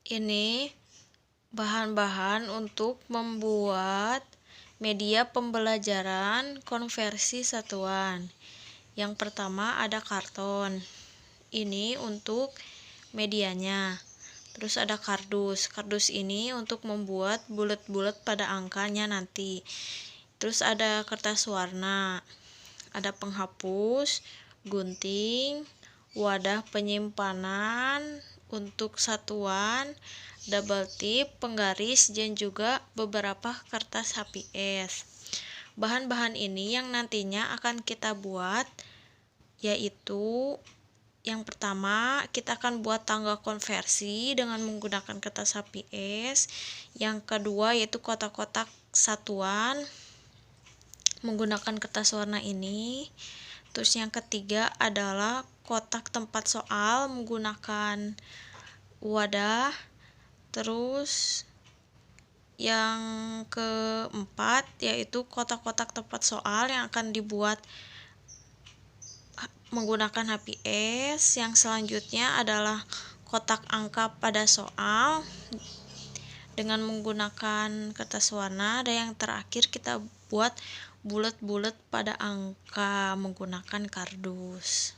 Ini bahan-bahan untuk membuat media pembelajaran konversi satuan. Yang pertama ada karton. Ini untuk medianya. Terus ada kardus. Kardus ini untuk membuat bulat-bulat pada angkanya nanti. Terus ada kertas warna. Ada penghapus, gunting, wadah penyimpanan untuk satuan, double tip, penggaris, dan juga beberapa kertas HPS. Bahan-bahan ini yang nantinya akan kita buat yaitu yang pertama kita akan buat tangga konversi dengan menggunakan kertas HPS. Yang kedua yaitu kotak-kotak satuan menggunakan kertas warna ini. Terus yang ketiga adalah kotak tempat soal menggunakan wadah. Terus yang keempat yaitu kotak-kotak tempat soal yang akan dibuat menggunakan HPS. Yang selanjutnya adalah kotak angka pada soal dengan menggunakan kertas warna. Dan yang terakhir kita buat bulat-bulat pada angka menggunakan kardus.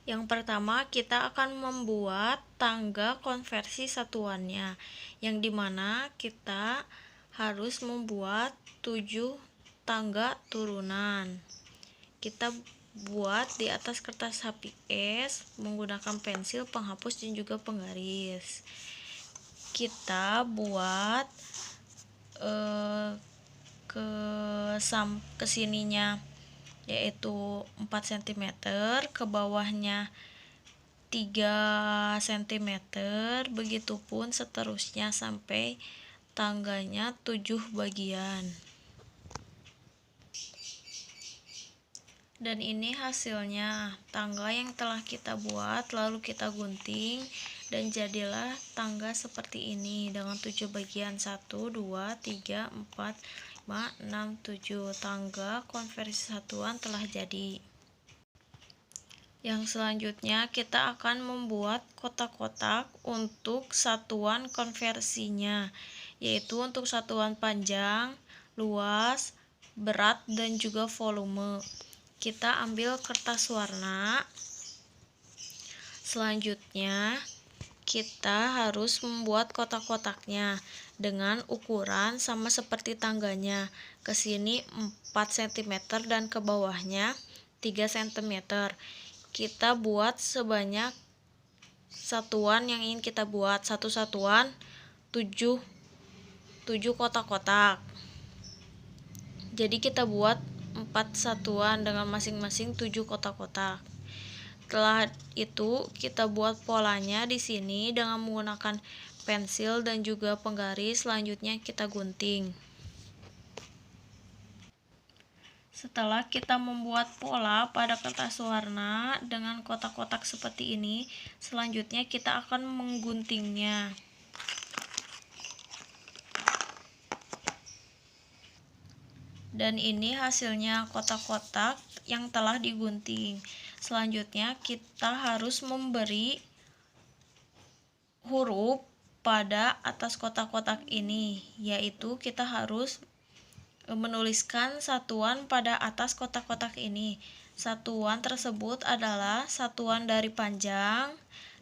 Yang pertama kita akan membuat tangga konversi satuannya, yang dimana kita harus membuat 7 tangga turunan. Kita buat di atas kertas HPS menggunakan pensil, penghapus, dan juga penggaris. Kita buat ke sininya yaitu 4 cm, ke bawahnya 3 cm, begitupun seterusnya sampai tangganya 7 bagian. Dan ini hasilnya, tangga yang telah kita buat lalu kita gunting dan jadilah tangga seperti ini dengan 7 bagian, 1, 2, 3, 4, 5, 6, 7. Tangga konversi satuan telah jadi. Yang selanjutnya kita akan membuat kotak-kotak untuk satuan konversinya, yaitu untuk satuan panjang, luas, berat, dan juga volume. Kita ambil kertas warna. Selanjutnya kita harus membuat kotak-kotaknya dengan ukuran sama seperti tangganya. Ke sini 4 cm dan ke bawahnya 3 cm. Kita buat sebanyak satuan yang ingin kita buat. Satu satuan 7 kotak-kotak. Jadi kita buat 4 satuan dengan masing-masing 7 kotak-kotak. Setelah itu kita buat polanya di sini dengan menggunakan pensil dan juga penggaris. Selanjutnya kita gunting. Setelah kita membuat pola pada kertas warna dengan kotak-kotak seperti ini, selanjutnya kita akan mengguntingnya. Dan ini hasilnya kotak-kotak yang telah digunting. Selanjutnya kita harus memberi huruf pada atas kotak-kotak ini, yaitu kita harus menuliskan satuan pada atas kotak-kotak ini. Satuan tersebut adalah satuan dari panjang,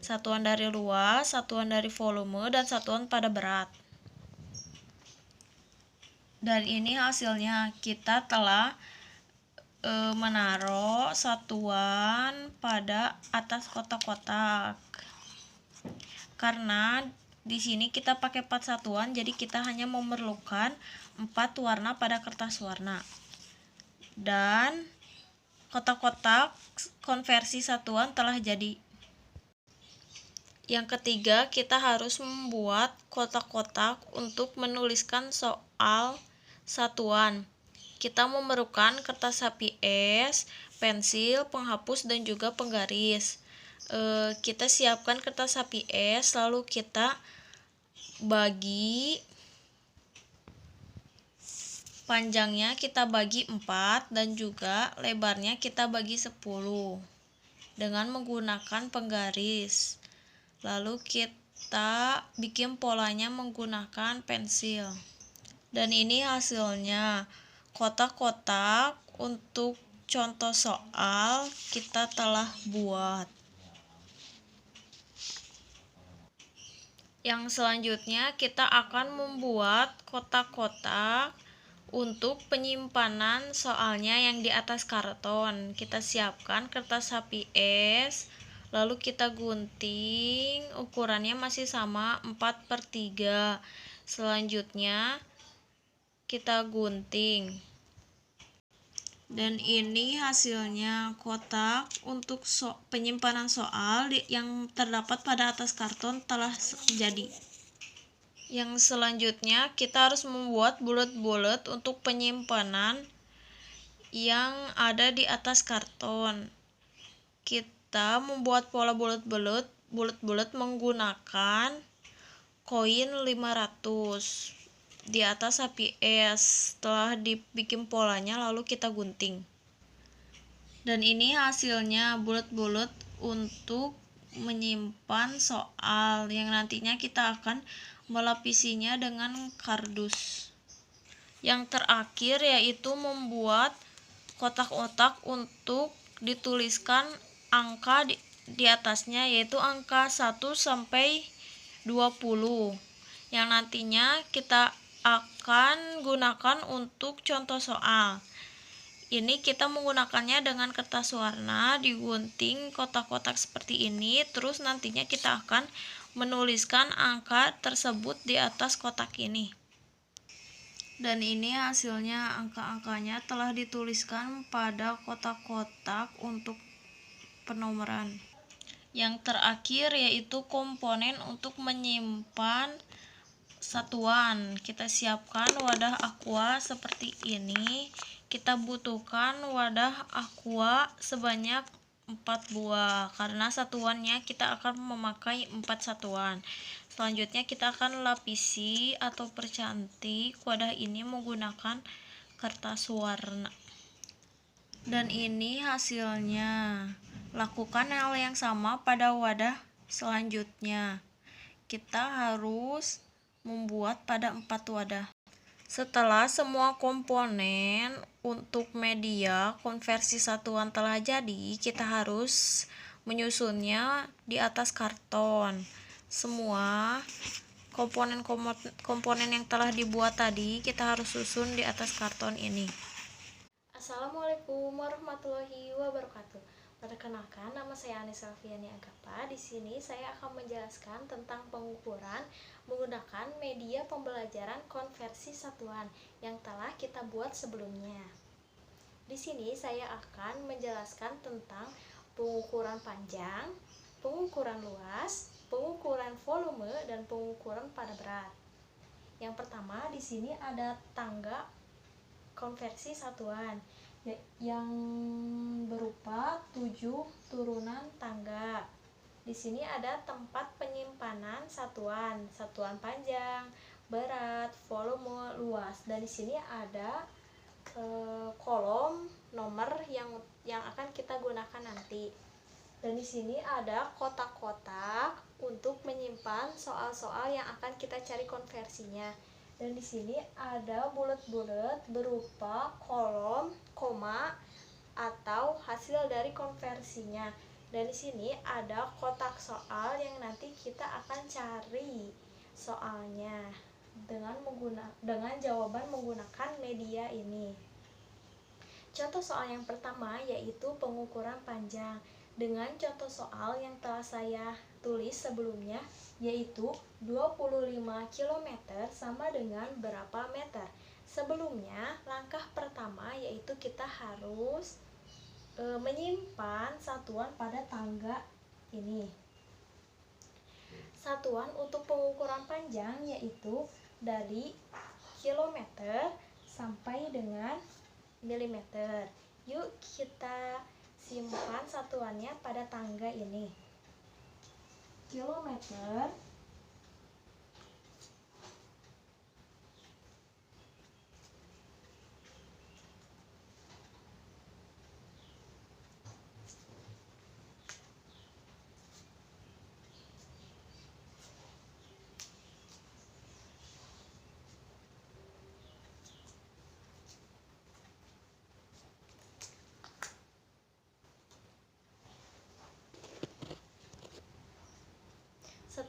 satuan dari luas, satuan dari volume, dan satuan pada berat. Dan ini hasilnya, kita telah menaruh satuan pada atas kotak-kotak. Karena di sini kita pakai 4 satuan, jadi kita hanya memerlukan 4 warna pada kertas warna. Dan kotak-kotak konversi satuan telah jadi. Yang ketiga, kita harus membuat kotak-kotak untuk menuliskan soal satuan. Kita memerlukan kertas HPS, pensil, penghapus, dan juga penggaris. Kita siapkan kertas HPS, lalu kita bagi panjangnya, kita bagi 4, dan juga lebarnya kita bagi 10. dengan menggunakan penggaris. Lalu kita bikin polanya menggunakan pensil. Dan ini hasilnya. Kotak-kotak untuk contoh soal kita telah buat. Yang selanjutnya kita akan membuat kotak-kotak untuk penyimpanan soalnya yang di atas karton. Kita siapkan kertas HPS, lalu kita gunting, ukurannya masih sama 4/3. Selanjutnya kita gunting. Dan ini hasilnya, kotak untuk penyimpanan soal yang terdapat pada atas karton telah jadi. Yang selanjutnya kita harus membuat bulat-bulat untuk penyimpanan yang ada di atas karton. Kita membuat pola bulat-bulat menggunakan koin 500 di atas HPS. Setelah dibikin polanya lalu kita gunting. Dan ini hasilnya, bulat-bulat untuk menyimpan soal yang nantinya kita akan melapisinya dengan kardus. Yang terakhir yaitu membuat kotak-kotak untuk dituliskan angka di atasnya, yaitu angka 1 sampai 20 yang nantinya kita akan gunakan untuk contoh soal. Ini kita menggunakannya dengan kertas warna, digunting kotak-kotak seperti ini, terus nantinya kita akan menuliskan angka tersebut di atas kotak ini. Dan ini hasilnya, angka-angkanya telah dituliskan pada kotak-kotak untuk penomoran. Yang terakhir yaitu komponen untuk menyimpan satuan. Kita siapkan wadah aqua seperti ini. Kita butuhkan wadah aqua sebanyak 4 buah karena satuannya kita akan memakai 4 satuan. Selanjutnya kita akan lapisi atau percantik wadah ini menggunakan kertas warna. Dan ini hasilnya. Lakukan hal yang sama pada wadah selanjutnya. Kita harus membuat pada 4 wadah. Setelah semua komponen untuk media konversi satuan telah jadi, kita harus menyusunnya di atas karton. Semua komponen yang telah dibuat tadi kita harus susun di atas karton ini. Assalamualaikum warahmatullahi wabarakatuh. Perkenalkan, nama saya Anissa Alfiani Agapa. Di sini saya akan menjelaskan tentang pengukuran menggunakan media pembelajaran konversi satuan yang telah kita buat sebelumnya. Di sini saya akan menjelaskan tentang pengukuran panjang, pengukuran luas, pengukuran volume, dan pengukuran pada berat. Yang pertama, di sini ada tangga konversi satuan yang berupa 7 turunan tangga. Di sini ada tempat penyimpanan satuan panjang, berat, volume, luas. Dan di sini ada kolom nomor yang akan kita gunakan nanti. Dan di sini ada kotak-kotak untuk menyimpan soal-soal yang akan kita cari konversinya. Dan di sini ada bulat-bulat berupa kolom, koma, atau hasil dari konversinya. Dan di sini ada kotak soal yang nanti kita akan cari soalnya dengan jawaban menggunakan media ini. Contoh soal yang pertama yaitu pengukuran panjang. Dengan contoh soal yang telah saya tulis sebelumnya, yaitu 25 km sama dengan berapa meter. Sebelumnya, langkah pertama yaitu kita harus menyimpan satuan pada tangga ini. Satuan untuk pengukuran panjang yaitu dari kilometer sampai dengan milimeter. Yuk kita simpan satuannya pada tangga ini. Kilometer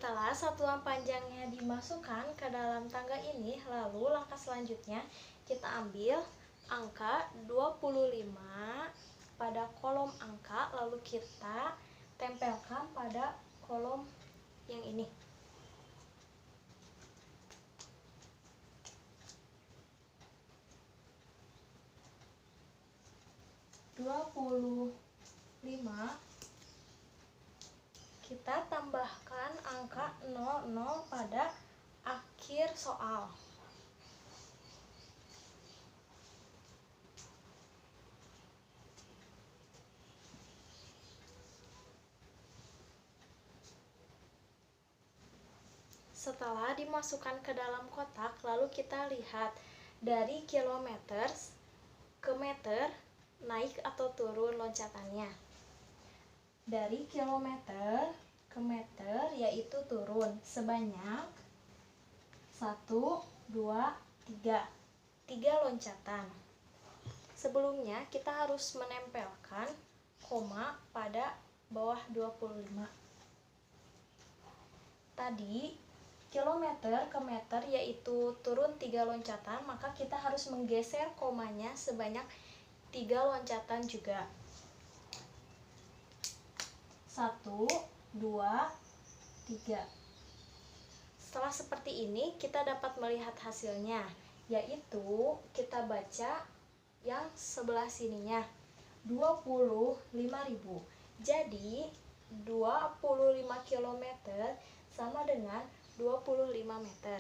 Setelah satuan panjangnya dimasukkan ke dalam tangga ini, lalu langkah selanjutnya kita ambil angka 25 pada kolom angka, lalu kita tempelkan pada kolom yang ini. Kita tambahkan angka 00 pada akhir soal. Setelah dimasukkan ke dalam kotak, lalu kita lihat dari kilometer ke meter naik atau turun loncatannya. Dari kilometer ke meter yaitu turun sebanyak 1, 2, 3. 3 loncatan. Sebelumnya kita harus menempelkan koma pada bawah 25. Tadi kilometer ke meter yaitu turun 3 loncatan, maka kita harus menggeser komanya sebanyak 3 loncatan juga. 1, 2, 3. Setelah seperti ini kita dapat melihat hasilnya, yaitu kita baca yang sebelah sininya 25.000. Jadi 25 km sama dengan 25 meter.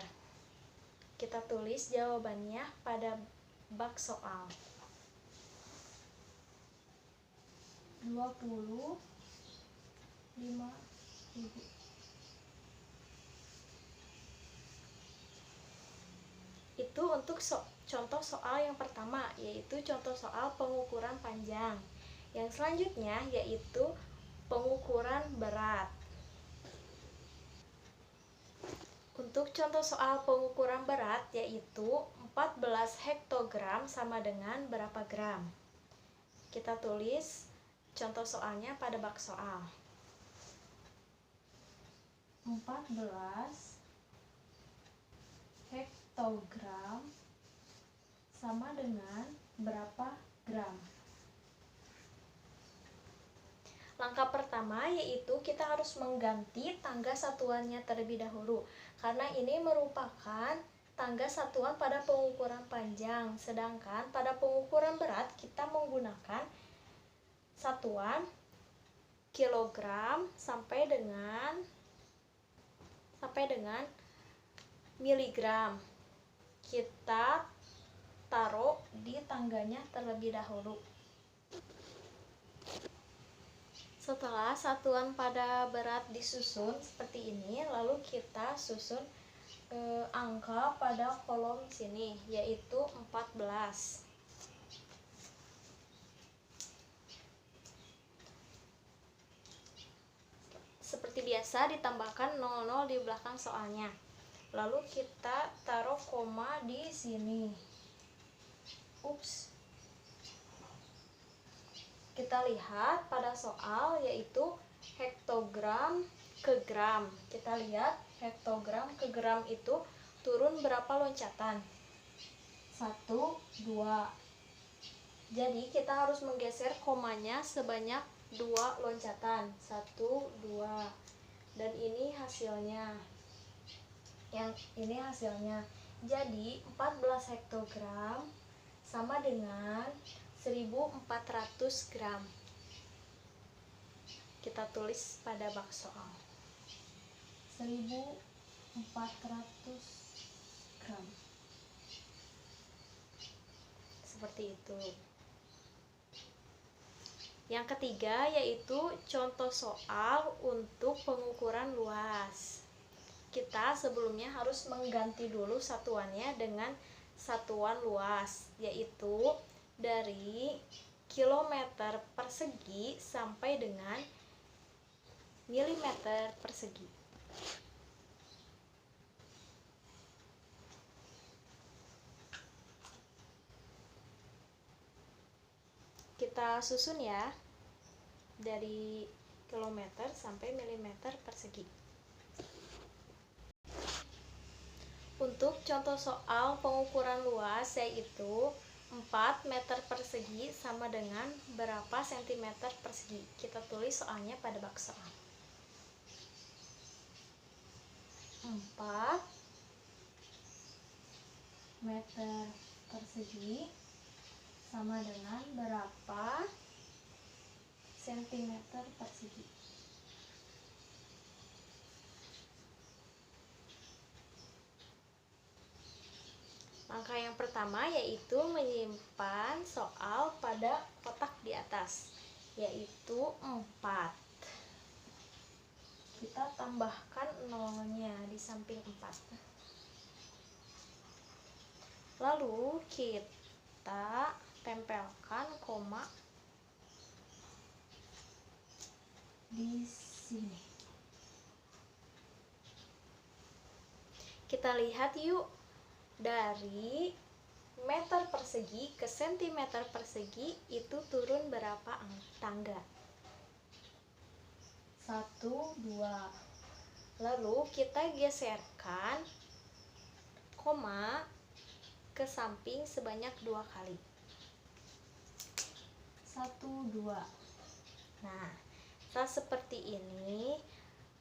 Kita tulis jawabannya pada bak soal. 25.000. Itu untuk contoh soal yang pertama, yaitu contoh soal pengukuran panjang. Yang selanjutnya yaitu pengukuran berat. Untuk contoh soal pengukuran berat yaitu 14 hektogram sama dengan berapa gram. Kita tulis contoh soalnya pada bak soal. 14 hektogram sama dengan berapa gram. Langkah pertama yaitu kita harus mengganti tangga satuannya terlebih dahulu, karena ini merupakan tangga satuan pada pengukuran panjang, sedangkan pada pengukuran berat kita menggunakan satuan kilogram sampai dengan miligram. Kita taruh di tangganya terlebih dahulu. Setelah satuan pada berat disusun seperti ini, lalu kita susun angka pada kolom sini, yaitu 14. Seperti biasa ditambahkan 00 di belakang soalnya. Lalu kita taruh koma di sini. Ups. Kita lihat pada soal yaitu hektogram ke gram. Kita lihat hektogram ke gram itu turun berapa loncatan? 1, 2. Jadi kita harus menggeser komanya sebanyak 2 loncatan. 1, 2. Dan ini hasilnya. Yang ini hasilnya. Jadi 14 hektogram sama dengan 1400 gram. Kita tulis pada bak soal. 1400 gram. Seperti itu. Yang ketiga yaitu contoh soal untuk pengukuran luas. Kita sebelumnya harus mengganti dulu satuannya dengan satuan luas, yaitu dari kilometer persegi sampai dengan milimeter persegi. Kita susun ya, dari kilometer sampai milimeter persegi. Untuk contoh soal pengukuran luas yaitu 4 meter persegi sama dengan berapa sentimeter persegi. Kita tulis soalnya pada bak soal. 4 meter persegi sama dengan berapa sentimeter persegi. Langkah yang pertama yaitu menyimpan soal pada kotak di atas, yaitu 4. Kita tambahkan nolnya di samping 4. Lalu kita tempelkan koma di sini. Kita lihat yuk, dari meter persegi ke sentimeter persegi itu turun berapa tangga? 1, 2. Lalu kita geserkan koma ke samping sebanyak 2 kali. 1, 2. Nah, setelah seperti ini,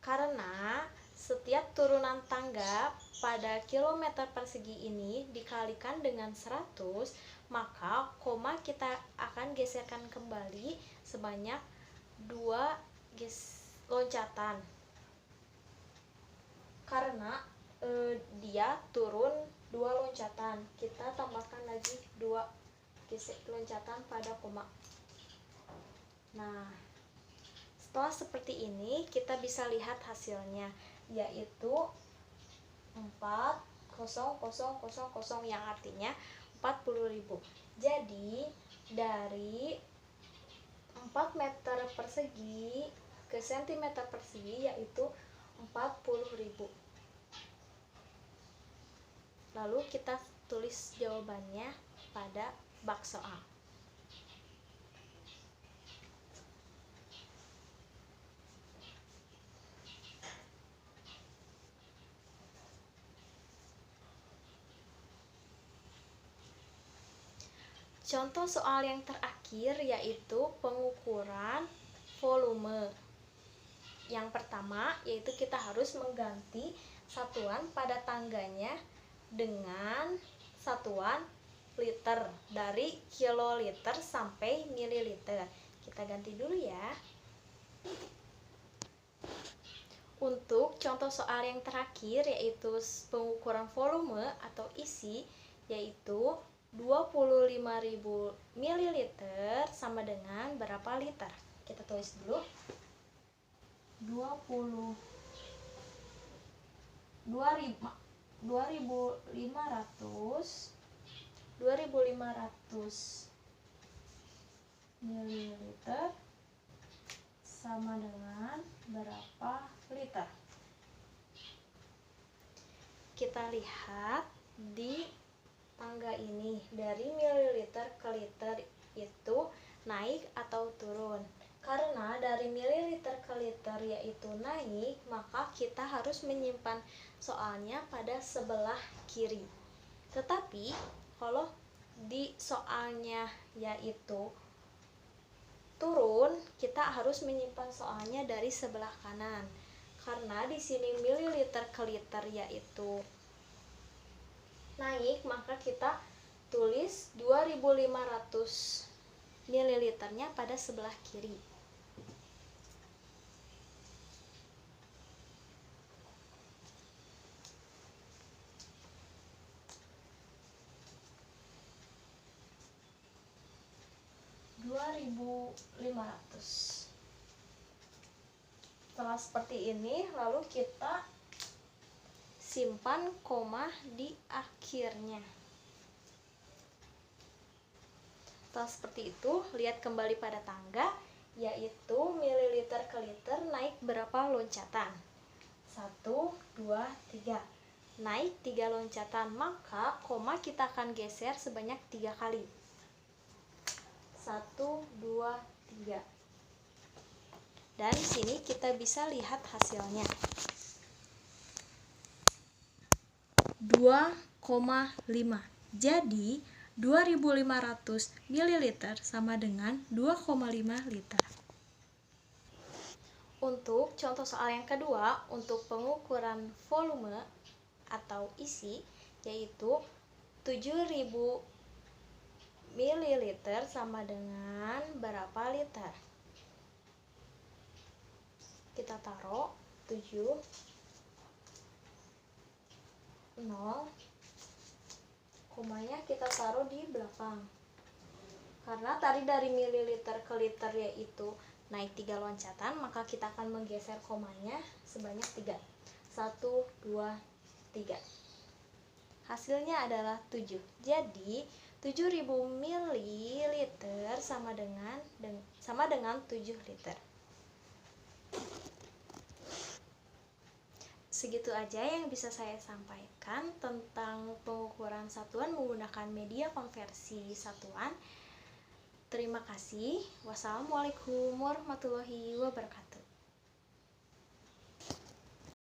karena setiap turunan tangga pada kilometer persegi ini dikalikan dengan 100, maka koma kita akan geserkan kembali sebanyak 2 loncatan. Karena dia turun 2 loncatan, kita tambahkan lagi 2 loncatan pada koma. Nah, setelah seperti ini kita bisa lihat hasilnya, yaitu 4.000.000 yang artinya 40.000. Jadi dari 4 meter persegi ke sentimeter persegi yaitu 40.000. Lalu kita tulis jawabannya pada bak soal. Contoh soal yang terakhir yaitu pengukuran volume. Yang pertama yaitu kita harus mengganti satuan pada tangganya dengan satuan liter, dari kiloliter sampai mililiter. Kita ganti dulu ya. Untuk contoh soal yang terakhir yaitu pengukuran volume atau isi, yaitu 25.000 ml sama dengan berapa liter? Kita tulis dulu. 2500 ml sama dengan berapa liter? Kita lihat di tangga ini, dari mililiter ke liter itu naik atau turun. Karena dari mililiter ke liter yaitu naik, maka kita harus menyimpan soalnya pada sebelah kiri. Tetapi kalau di soalnya yaitu turun, kita harus menyimpan soalnya dari sebelah kanan. Karena di sini mililiter ke liter yaitu naik, maka kita tulis 2500 mililiternya pada sebelah kiri. Setelah seperti ini, lalu kita simpan koma di akhirnya. Setelah seperti itu, lihat kembali pada tangga, yaitu mililiter ke liter naik berapa loncatan? 1, 2, 3. Naik 3 loncatan, maka koma kita akan geser sebanyak 3 kali. 1, 2, 3. Dan di sini kita bisa lihat hasilnya. 2,5. Jadi 2500 ml sama dengan 2,5 liter. Untuk contoh soal yang kedua, untuk pengukuran volume atau isi, yaitu 7000 ml sama dengan berapa liter? Kita taruh 7, 0, komanya kita taruh di belakang. Karena tadi dari mililiter ke liter yaitu naik 3 loncatan, maka kita akan menggeser komanya sebanyak 3. 1, 2, 3. Hasilnya adalah 7. Jadi 7000 ml sama dengan 7 liter. Segitu aja yang bisa saya sampaikan tentang pengukuran satuan menggunakan media konversi satuan. Terima kasih. Wassalamualaikum warahmatullahi wabarakatuh.